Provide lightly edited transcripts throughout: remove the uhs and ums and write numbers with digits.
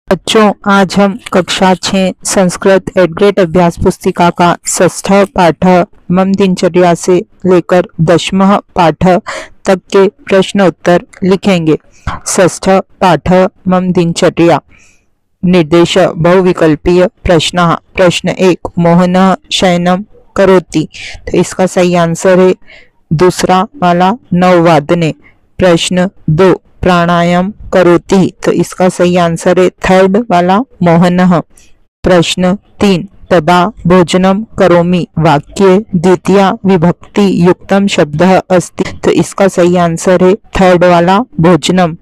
बच्चों, आज हम कक्षा 6 संस्कृत एड ग्रेड अभ्यास पुस्तिका का 6वां पाठ मम दिनचर्या से लेकर 10वां पाठ तक के प्रश्न उत्तर लिखेंगे। 6वां पाठ मम दिनचर्या। निर्देश बहुविकल्पीय प्रश्न। प्रश्न 1, मोहन शयनम करोति। तो इसका सही आंसर है दूसरा वाला 9 वादने। प्रश्न 2, प्राणायाम करोति। तो इसका सही आंसर है थर्ड वाला मोहनः। प्रश्न 3, तदा भोजनम करोमि वाक्ये द्वितीया विभक्ति युक्तम शब्दः अस्ति। तो इसका सही आंसर है थर्ड वाला भोजनम।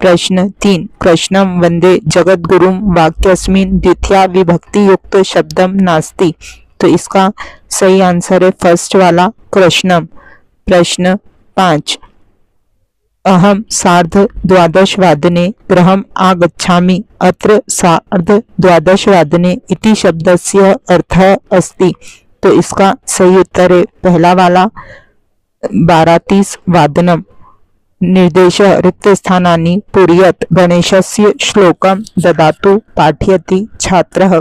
प्रश्न 3, कृष्णं वंदे जगद्गुरुं वाक्यस्मिन् द्वितीया विभक्ति युक्त शब्दम नास्ति। तो इसका सही आंसर है फर्स्ट वाला कृष्णम। प्रश्न 5, अहम सार्ध-द्वादशवादने गृहम् आगच्छामि। अत्र सार्ध-द्वादशवादने इति शब्दस्य अर्थः अस्ति। तो इसका सही उत्तर है पहला वाला 12:30 वादनम। निर्देश रिक्तस्थानानि पूरयत गणेशस्य श्लोकं ददातु पाठयति छात्रः।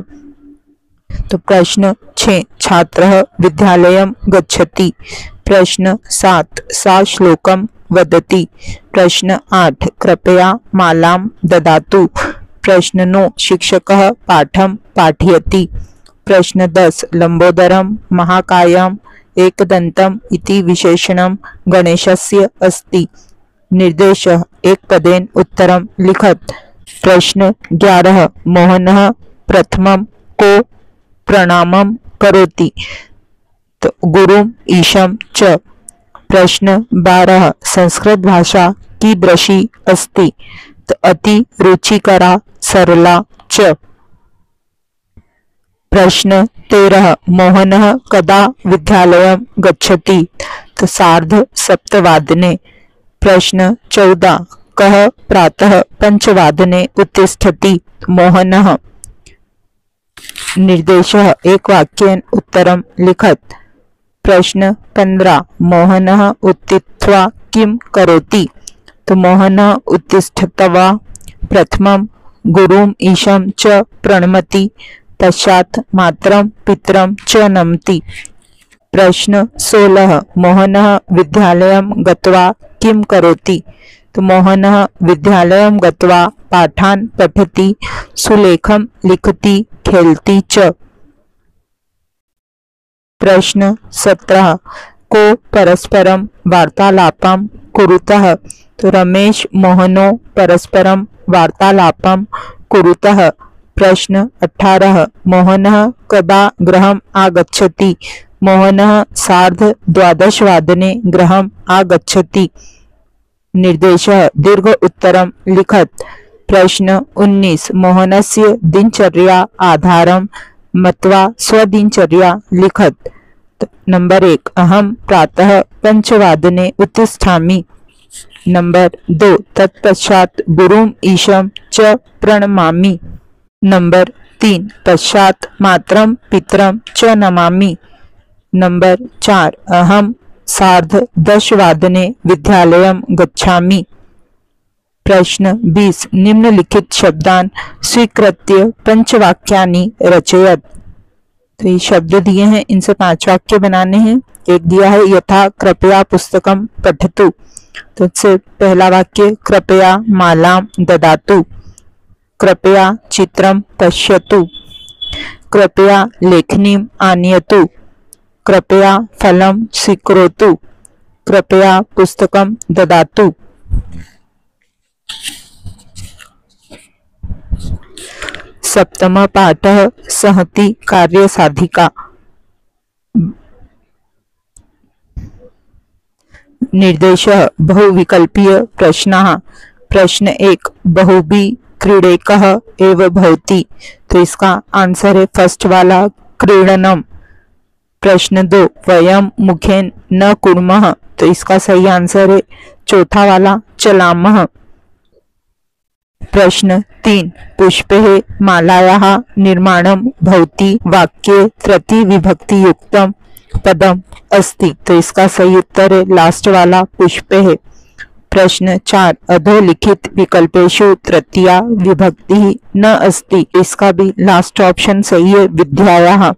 तो प्रश्न 6, छात्रः विद्यालयं गच्छति। प्रश्न 7, सा श्लोकं वदति। प्रश्न 8, कृपया मालां ददातु। प्रश्न 9, शिक्षकः पाठं पाठयति। प्रश्न 10, लंबोदरं महाकायं एकदन्तम् इति विशेषणं गणेशस्य अस्ति। निर्देश एक पदेन उत्तरं लिखत। प्रश्न 11, मोहनः प्रथमं को प्रणामं करोति। तो गुरुम् ईशं च। प्रश्न 12, संस्कृत भाषा कीदृशी अस्ति। तो अति रुचिकरा सरला च। प्रश्न 13, मोहनः कदा विद्यालयं गच्छति। तो सार्ध-7 प्रश्न 14, कः प्रातः 5 उत्तिष्ठति मोहनः। निर्देशः एक वाक्येन उत्तरं लिखत। प्रश्न 15, मोहनः उत्थित्वा किं करोति। तो मोहनः उत्तिष्ठत्वा प्रथमं गुरुम् ईशं च प्रणमति, पश्चात् मातरं पितरं च नमति। प्रश्न 16, मोहनः विद्यालयं गत्वा किं करोति। तो मोहनः विद्यालयं गत्वा पाठान् पठति, सुलेखं लिखति, खेलति च। प्रश्न 17, को परस्परं वार्तालापं कुरुतः। तो रमेश मोहनो परस्परं वार्तालापं कुरुतः। प्रश्न 18, मोहनः कदा गृहम् आगच्छति। मोहनः सार्ध-12 गृहम् आगच्छति। निर्देशः दीर्घ उत्तरं लिखत। प्रश्न 19, मोहनस्य दिनचर्या आधारं मत्वा स्वदिनचर्या लिखत। नंबर 1, अहम प्रातः 5 उत्तिष्ठामि। नंबर 2, तत्पश्चात् गुरुम् ईशं च प्रणमामि। नंबर 3, पश्चात् मातरं पितरं च नमामि। नंबर 4, अहम सार्ध-10 विद्यालयं गच्छामि। प्रश्न 20, निम्नलिखित शब्दान् स्वीकृत्य 5 वाक्यानि रचयत। तो ये शब्द दिए हैं, इनसे 5 वाक्य बनाने हैं। एक दिया है यथा कृपया पुस्तकं पठतु। तो इससे पहला वाक्य, कृपया मालां ददातु। कृपया चित्रं पश्यतु। कृपया लेखनीम् आनयतु। कृपया फलं स्वीकरोतु। कृपया पुस्तकं ददातु। सप्तमः पाठः सहति कार्यसाधिका। निर्देशः बहुविकल्पीय प्रश्नः। प्रश्न 1, बहुभिः क्रीडेकः एव भवति। तो इसका आंसर है फर्स्ट वाला क्रीडनम। प्रश्न 2, वयं मुखेन न कुर्मः। तो इसका सही आंसर है चौथा वाला चलामः। प्रश्न 3, पुष्पे मालायाः निर्माणं भवति वाक्ये तृतीय विभक्ति युक्तम पदम अस्ति। तो इसका सही उत्तर है लास्ट वाला पुष्पे। प्रश्न 4 अधोलिखित विकल्पेषु तृतीया विभक्ति न अस्ति, इसका भी लास्ट ऑप्शन सही है, विद्यायाः।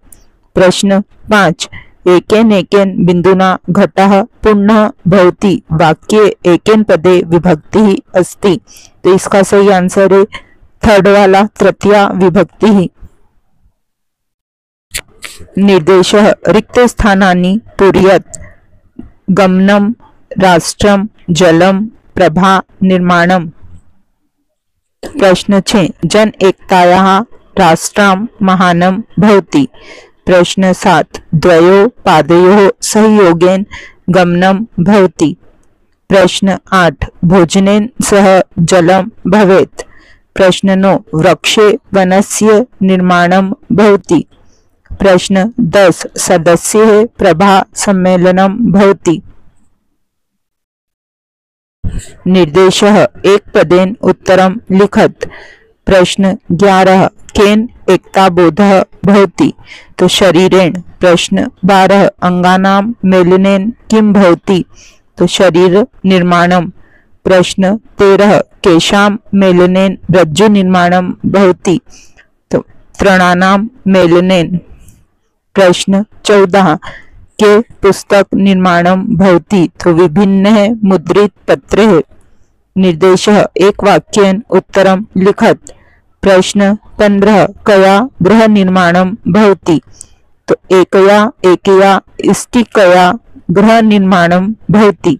प्रश्न 5 एकेन एकेन बिंदुना घटः पुनः भवति, वाक्ये एकेन पदे विभक्ति अस्ति, तो इसका सही आंसर है थर्ड वाला, तृतीया विभक्ति। निर्देशः रिक्त स्थानानि पूरयत्, गमनम, राष्ट्रम, जलम, प्रभा, निर्माणम। प्रश्न 6 जन एकतायाः राष्ट्रं महानं भवति। प्रश्न 7 द्वयोः पादयोः सहयोगेन गमनं भवति। प्रश्न 8 भोजनेन सह जलं भवेत्। प्रश्न 9 वृक्षे वनस्य निर्माणं भवति। प्रश्न 10 सदस्यैः प्रभा सम्मेलनं भवति। निर्देशः एक पदेन उत्तरं लिखत। प्रश्न 11 केन एकताबोधः भवति, तो शरीरेण। प्रश्न 12 अंगानां मेलनेन किं भवति, तो शरीर निर्माणं। प्रश्न 13 केशां मेलनेन रज्जु निर्माणं भवति, तो तृणानां मेलनेन। प्रश्न 14 के पुस्तक निर्माणं भवति, तो विभिन्न मुद्रित पत्रे। निर्देशः एक वाक्येन उत्तरं लिखत। प्रश्न 15 कया गृह निर्माणं भवति, तो एकया इष्टिकया गृह निर्माणं भवति।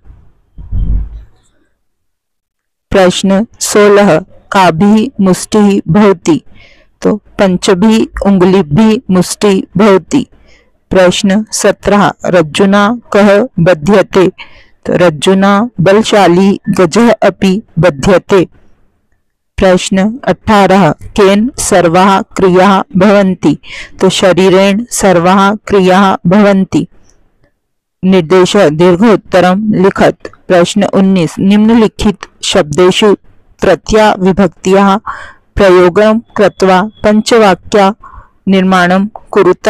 प्रश्न 16 काभिः मुष्टिः भवति, तो पंचभिः उंगलिभिः मुष्टिः भवति। प्रश्न 17 रज्जुना कः बध्यते, तो रज्जुना बलशाली गजः अपि बध्यते। प्रश्न 18 केन सर्वाः क्रियाः भवन्ति, तो शरीरेण सर्वाः क्रियाः भवन्ति। निर्देश दीर्घोत्तरं लिखत। प्रश्न 19 निम्नलिखित शब्देषु तृतीया विभक्त्याः प्रयोगं कृत्वा पंचवाक्या निर्माणं कुरुत।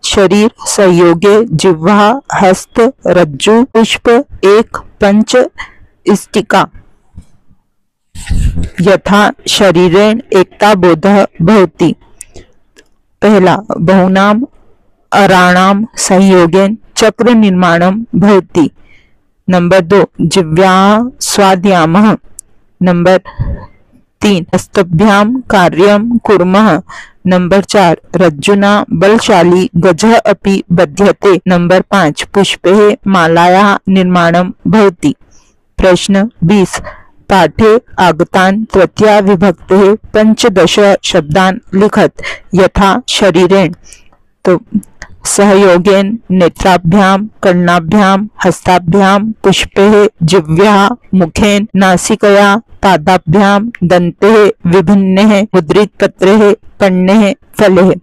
शरीर संयोगे जिह्वा हस्त रज्जु पुष्प एक पंच इष्टिका। यथा शरीरेण एकता बोधः भवति। पहला बहुनाम अराणाम संयोगेन चक्र निर्माणं भवति। नंबर 2 जिह्वाः स्वाद्यामः। नंबर 3 हस्तभ्यां कार्यं कुर्मः। नंबर 4 रज्जुना बलशाली गजः अपि बध्यते। नंबर 5 पुष्पे मालायाः निर्माणं भवति। प्रश्न 20 पाठे आगतान् तृतीया विभक्तेः 15 शब्दान् लिखत। यथा शरीरेण, तो सहयोगेन नेत्राभ्यां कर्णाभ्यां हस्ताभ्यां पुष्पे जिह्व्याः मुखेन नासिकया पादाभ्यां दन्ते विभिन्ने मुद्रित पत्रे पन्ने फले।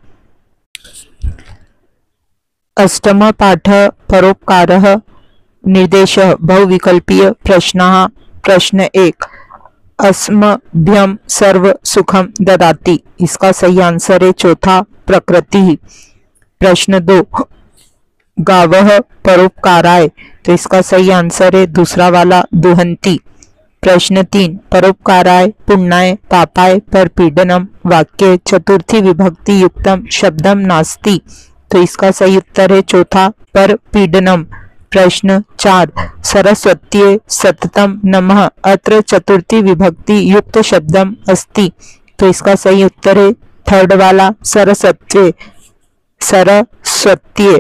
अष्टम पाठ परोपकारः। निर्देशः बहुविकल्पीय प्रश्नाः। प्रश्न 1 अस्मभ्यं सर्व सुखम ददाति, इसका सही आंसर है चौथा प्रकृति। प्रश्न 2 गावः परोपकाराय, तो इसका सही आंसर है दूसरा वाला दुहंती। प्रश्न 3 परोपकाराय पुण्याय पापाय परपीडनम, वाक्य चतुर्थी विभक्ति युक्तम शब्दम नास्ति, तो इसका सही उत्तर है चौथा परपीडनम। प्रश्न 4 सरस्वत्यै सततम नमः, अत्र चतुर्थी विभक्ति युक्त शब्दम अस्ति, तो इसका सही उत्तर है थर्ड वाला सरस्वत्यै सरस्वत्यै।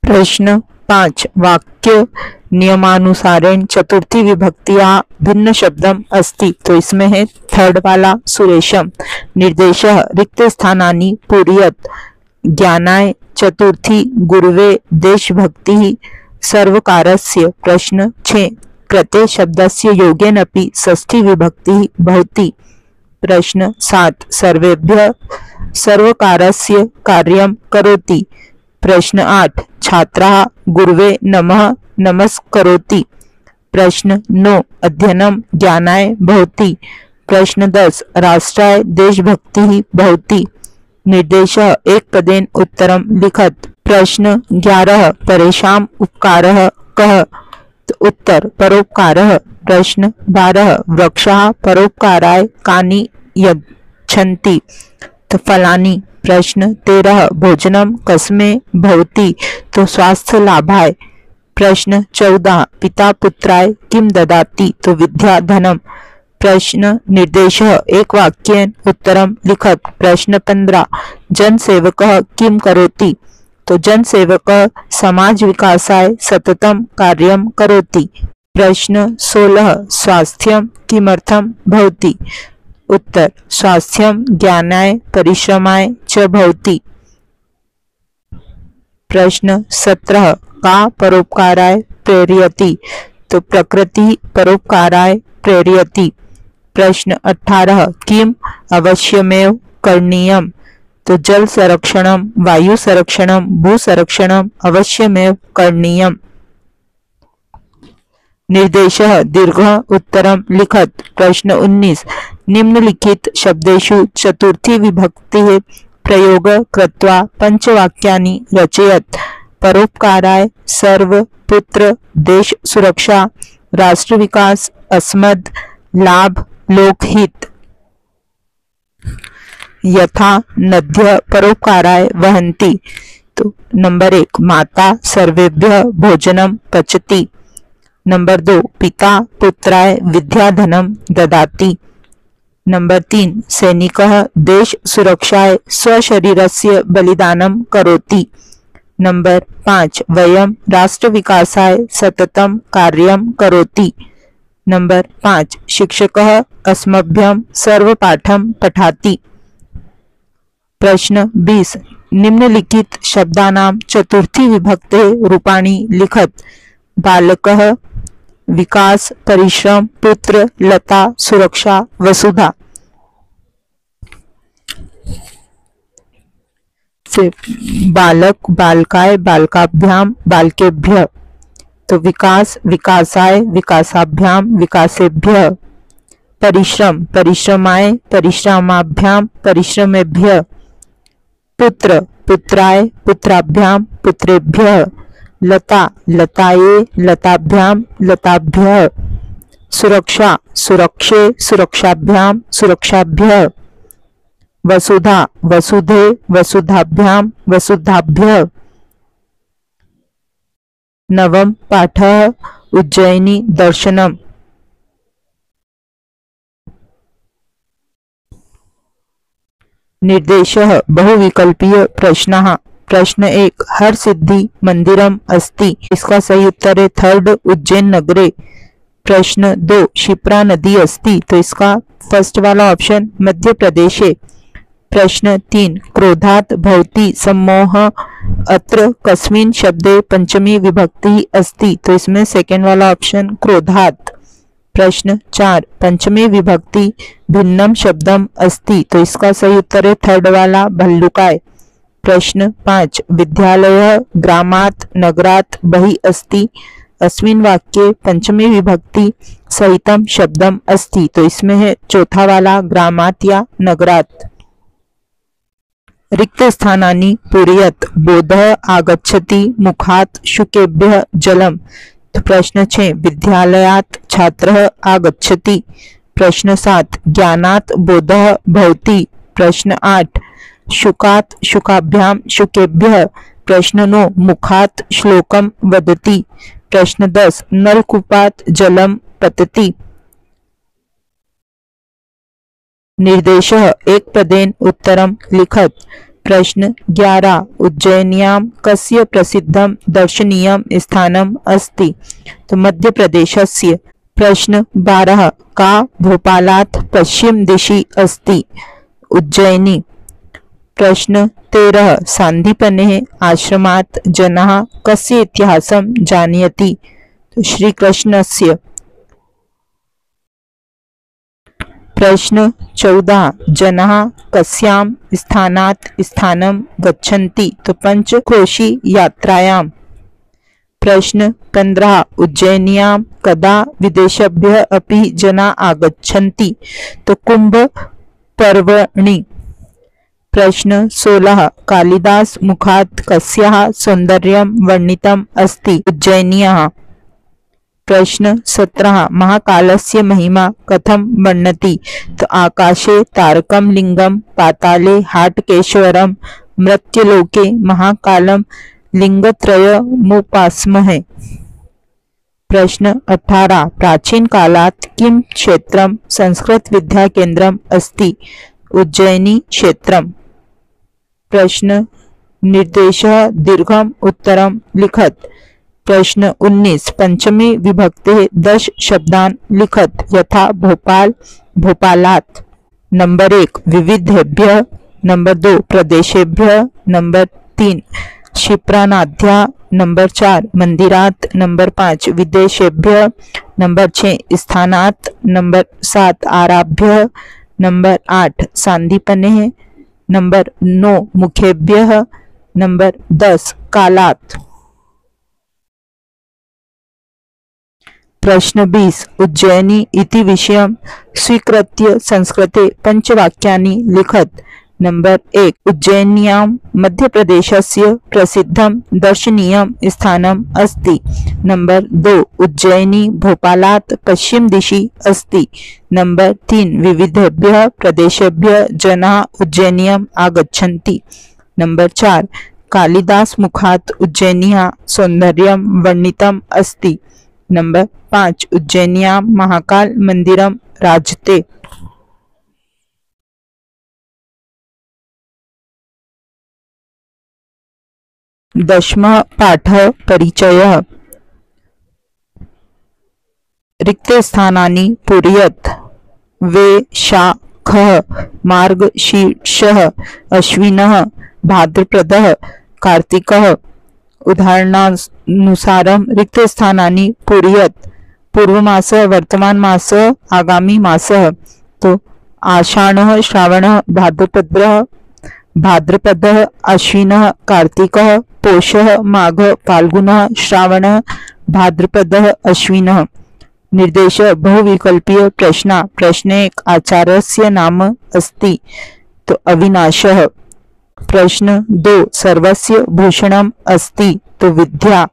प्रश्न 5 वाक्य नियमानुसारेण चतुर्थी विभक्तियां भिन्न शब्दम अस्ति, तो इसमें है थर्ड वाला सुरेशम। निर्देशः रिक्त स्थानानि पूरयत्। ज्ञानाय चतुर्थी गुरुवे देशभक्ति सर्वकारस्य। प्रश्न 6 कृते शब्दस्य योगेन अपि षष्ठी विभक्ति भवति। प्रश्न 7 सर्वेभ्यः सर्वकारस्य कार्यं करोति। प्रश्न 8 छात्राः गुरुवे नमः नमस्करोति। प्रश्न 9 अध्ययनं ज्ञानाय भवति। प्रश्न 10 राष्ट्राय देशभक्ति भवति। निर्देशः एक पदेन उत्तरं लिखत। प्रश्न 11 परेषां उपकारः कः, तो उत्तर परोपकारः। प्रश्न 12 वृक्षाः परोपकाराय कानि यच्छन्ति? तो फलानि। प्रश्न 13 भोजनं कस्मै भवति? तो स्वास्थ्य लाभाय। प्रश्न 14 पिता पुत्राय किं ददाति? तो विद्या धनम। प्रश्न निर्देशः एक वाक्येन उत्तरं लिखत। प्रश्न 15 जनसेवकः किं करोति? तो जनसेवकः समाज विकासाय सततं कार्यं करोति। प्रश्न 16 स्वास्थ्यं किमर्थं भवति? उत्तर स्वास्थ्यं ज्ञानाय परिश्रमाय च भवति। प्रश्न 17 का परोपकाराय प्रेरयति? तो प्रकृति परोपकाराय प्रेरयति। प्रश्न 18 किम अवश्यमेव करणीयम्? तो जल संरक्षणं, वायु संरक्षणं, भू संरक्षणं अवश्यमेव करणीयम्। निर्देशः दीर्घ उत्तरं लिखत। प्रश्न 19 निम्नलिखित शब्देषु चतुर्थी विभक्तिः प्रयोग कृत्वा पंचवाक्यानि रचयत। परोपकाराय सर्व, पुत्र, देश सुरक्षा, राष्ट्र विकास, अस्मद्, लाभ, लोकहित। यथा नद्यः परोपकाराय वहन्ति। तो नंबर 1 माता सर्वेभ्यः भोजनं पचति। नंबर 2 पिता पुत्राय विद्याधनं ददाति। नंबर 3 सैनिकः देश सुरक्षाय स्वशरीरस्य बलिदानं करोति। नंबर 5 वयं राष्ट्र विकासाय सततं कार्यं करोति। नंबर 5 शिक्षकः अस्मभ्यं सर्वपाठं पठाति। प्रश्न 20 निम्नलिखित शब्दानां चतुर्थी विभक्ते रूपाणि लिखत। बालकः, विकास, परिश्रम, पुत्र, लता, सुरक्षा, वसुधा। से बालक, बालकाय, बालकाभ्याम, बालकेभ्यः। तो विकास, विकासाय, विकासाभ्याम, विकासेभ्यः। परिश्रम, परिश्रमाय, परिश्रमाभ्याम, परिश्रमेभ्यः। पुत्र, पुत्राय, पुत्राभ्याम, पुत्रेभ्यः। लता, लताये, लताभ्याम, लताभ्यः। सुरक्षा, सुरक्षे, सुरक्षाभ्याम, सुरक्षाभ्यः। वसुधा, वसुधे, वसुधाभ्याम, वसुधाभ्यः। नवम पाठः उज्जयिनी दर्शनम्। निर्देशः बहुविकल्पीय प्रश्नः। प्रश्न 1 हर सिद्धि मंदिरम अस्ति। इसका सही उत्तर है थर्ड उज्जैन नगरे। प्रश्न 2 क्षिप्रा नदी अस्ति। तो इसका फर्स्ट वाला ऑप्शन मध्य प्रदेश है। प्रश्न 3 क्रोधात् भवति सम्मोह अत्र कस्मिन् शब्दे पंचमी विभक्ति अस्ति। तो इसमें सेकेंड वाला ऑप्शन क्रोधात्। प्रश्न 4 पंचमी विभक्ति भिन्नम शब्दम अस्ति। तो इसका सही उत्तर है थर्ड वाला भल्लुकाय। प्रश्न 5 विद्यालयः ग्रामात् नगरात् बहिः अस्ति। अस्मिन् वाक्ये पंचमी विभक्ति सहितं शब्दम अस्ति। तो इसमें है चौथा वाला ग्रामात् या नगरात्। रिक्त स्थानानि पूरयत। बोधः आगच्छति मुखात् शुकेभ्यः जलम। तो प्रश्न 6 विद्यालयात् छात्रः आगच्छति। प्रश्न 7 ज्ञानात् बोधः भवति। प्रश्न 8 शुकात् शुकाभ्याम शुकेभ्यः। प्रश्न 9 मुखात् श्लोकं वदति। प्रश्न 10 नलकूपात् जलं पतति। निर्देशः एक पदेन उत्तरं लिखत। प्रश्न 11 उज्जयिन्यां कस्य प्रसिद्धं दर्शनीयं स्थानम् अस्ति। तो मध्य प्रदेशस्य। प्रश्न 12 का भोपालात् पश्चिम दिशि अस्ति। उज्जयिनी। प्रश्न 13 सांदीपनेः आश्रमात् जनाः कस्य इतिहासं जानयति। तो श्री कृष्णस्य। प्रश्न 14 जनाः कस्यां स्थानात् स्थानं गच्छन्ति। तो पंचक्रोशी यात्रायां। प्रश्न 15 उज्जयिन्यां कदा विदेशेभ्यः अपि जनाः आगच्छन्ति। तो कुंभ पर्वणि। प्रश्न 16 कालिदास मुखात् कस्याः सौन्दर्यं वर्णितम् अस्ति। उज्जयिन्याः। प्रश्न 17 महाकालस्य महिमा कथम वर्णति। तो आकाशे तारकम लिंगम पाताले हाटकेश्वरम मृत्युलोके महाकालम लिंगत्रयमुपास्महे। प्रश्न 18 प्राचीन कालात् किम क्षेत्रम संस्कृत विद्या केंद्रम अस्ति। उज्जयिनी क्षेत्रम। प्रश्न निर्देशः दीर्घम उत्तरम लिखत। प्रश्न 19 पंचमी विभक्ते 10 शब्दान लिखत यथा भोपाल भोपालात। नंबर 1 विविधेभ्य, नंबर 2 प्रदेशेभ्य, नंबर 3 क्षिप्रानाध्या, नंबर 4 मंदिरात, नंबर 5 विदेशेभ्य, नंबर 6 स्थानात, नंबर 7 आराभ्य, नंबर 8 सांदीपने, नंबर 9 मुखेभ्य, नंबर 10 कालात। प्रश्न 20 उज्जयिनी इति विषयं स्वीकृत्य संस्कृते पंचवाक्यानि लिखत। नंबर 1 उज्जयिन्यां मध्य प्रदेशस्य प्रसिद्धं दर्शनीयं स्थानम् अस्ति। नंबर 2 उज्जयिनी भोपालात् पश्चिम दिशि अस्ति। नंबर 3 विविधेभ्यः प्रदेशेभ्यः जनाः उज्जयिन्याम् आगच्छन्ति। नंबर 4 कालिदास मुखात् उज्जयिन्याः सौन्दर्यं वर्णितम् अस्ति। नंबर 5 उज्जयिन्यां महाकाल मंदिरम राजते। दशमः पाठ परिचयः। रिक्ते स्थानानि पूरयत। वे शा खः मार्गशीर्षः अश्विनः भाद्रपदः कार्तिकः। उदाहरणानुसारं रिक्त स्थानानि पूरयत। पूर्व मास, वर्तमान मास, आगामी मास। तो आषाढ़ श्रावण भाद्रपद, भाद्रपद अश्विन कार्तिक, पोष माघ फाल्गुन श्रावण भाद्रपद अश्विन। निर्देश बहुविकल्पीय प्रश्न। प्रश्न 1 आचार्यस्य नाम अस्ति। तो अविनाशः। प्रश्न 2 सर्वस्य भूषणम् अस्ति। तो विद्या।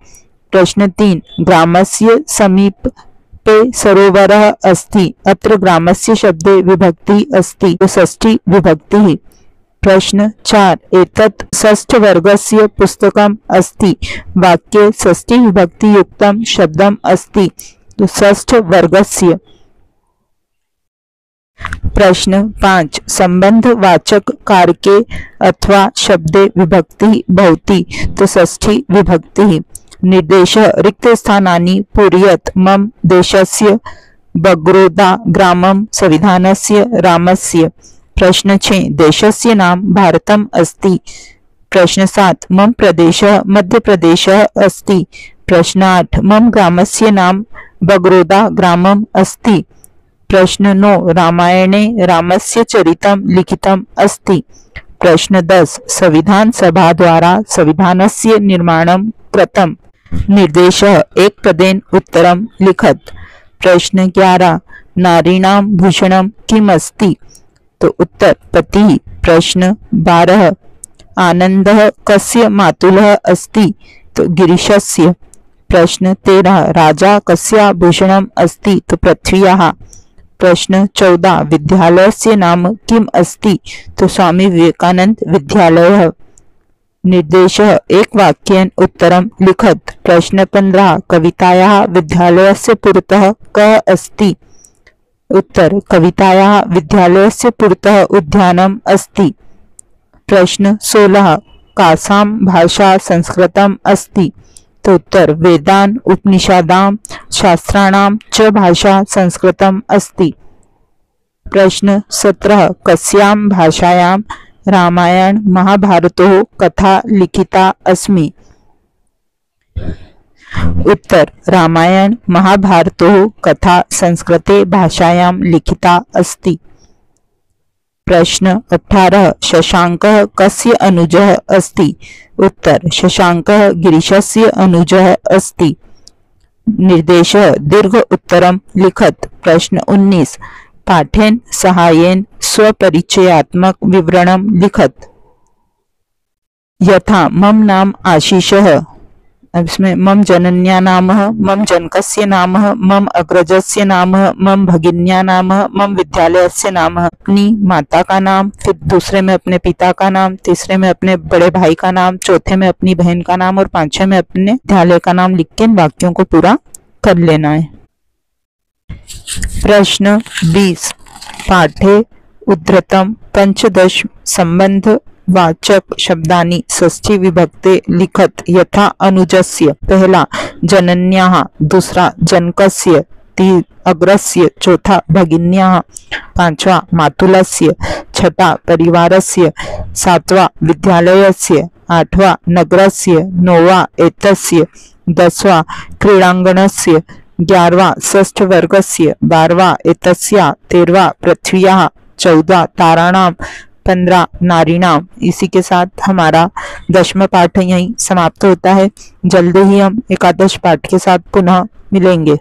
प्रश्न 3 ग्रामस्य समीपे सरोवरः अस्ति। अत्र ग्रामस्य शब्दे विभक्ति अस्ति। तो षष्ठी विभक्तिः। प्रश्न 4 एतत् षष्ठवर्गस्य पुस्तकम् अस्ति। वाक्ये षष्ठी विभक्ति युक्तं शब्दम् अस्ति। तो षष्ठवर्गस्य। प्रश्न 5 संबंधवाचक कारके अथवा शब्दे विभक्ति भवति। तो षष्ठी विभक्तिः। निर्देश रिक्त स्थानानि पूरयत। मम देशस्य बग्रोदा ग्रामं संविधानस्य रामस्य। प्रश्न 6 देशस्य नाम भारतम् अस्ति। प्रश्न 7 मम प्रदेशः मध्य प्रदेशः अस्ति। प्रश्न 8 मम ग्रामस्य नाम बग्रोदा ग्रामम् अस्ति। प्रश्न 9 रामायणे रामस्य चरितं लिखितम् अस्ति। प्रश्न 10 संविधान सभा द्वारा संविधानस्य निर्माणं कृतम्। निर्देशः एक पदेन उत्तरं लिखत। प्रश्न 11 नारीणां भूषणं किम् अस्ति। तो उत्तर पतिः। प्रश्न 12 आनन्दः कस्य मातुलः अस्ति। तो गिरीशस्य। प्रश्न 13 राजा कस्य भूषणम् अस्ति। तो पृथ्व्याः। प्रश्न 14 विद्यालयस्य नाम किम् अस्ति। तो स्वामी विवेकानंद विद्यालयः। निर्देशः एक वाक्येन उत्तरं लिखत। प्रश्न 15 कवितायाः विद्यालयस्य पुरतः कः अस्ति। उत्तर कवितायाः विद्यालयस्य पुरतः उद्यानम् अस्ति। प्रश्न 16 कासां भाषा संस्कृतम् अस्ति। तो उत्तर वेदान् उपनिषदां शास्त्राणां च भाषा संस्कृतम् अस्ति। प्रश्न 17 कस्यां भाषायां रामायण महाभारतोः कथा लिखिता अस्मि। उत्तर रामायण महाभारतोः कथा संस्कृते भाषायां लिखिता अस्ति। प्रश्न 18 शशांकः कस्य अनुजः अस्ति। उत्तर शशांकः गिरीशस्य अनुजः अस्ति। निर्देशः दीर्घ उत्तरं लिखत। प्रश्न 19 पाठेन सहायेन स्वपरिचयात्मक विवरणं लिखत। यथा मम नाम आशीषः अब इसमें मम जनन्या नामः, मम जनकस्य नामः, मम अग्रजस्य नामः, मम भगिन्या नामः, मम विद्यालयस्य नामः। अपनी माता का नाम, फिर दूसरे में अपने पिता का नाम, तीसरे में अपने बड़े भाई का नाम, चौथे में अपनी बहन का नाम और पांचवें में अपने विद्यालय का नाम लिख के इन वाक्यों को पूरा कर लेना है। प्रश्न 20 पाठे उद्धृतं पंचदश संबंध वाचक शब्दानि षष्ठी विभक्ते लिखत यथा अनुजस्य। पहला जनन्याः, दूसरा जनकस्य, अग्रस्य, चौथा भगिन्याः, पांचवा मातुलस्य, छठा परिवारस्य, सातवा विद्यालयस्य, आठवा नगरस्य, नौवा एतस्य, दसवा क्रीडांगणस्य, 11वां षष्ठ वर्गस्य, 12वां एतस्या, 13वां पृथ्व्याः, 14 ताराणाम, 15 नारीणाम। इसी के साथ हमारा 10वां पाठ यहीं समाप्त होता है। जल्दी ही हम एकादश पाठ के साथ पुनः मिलेंगे।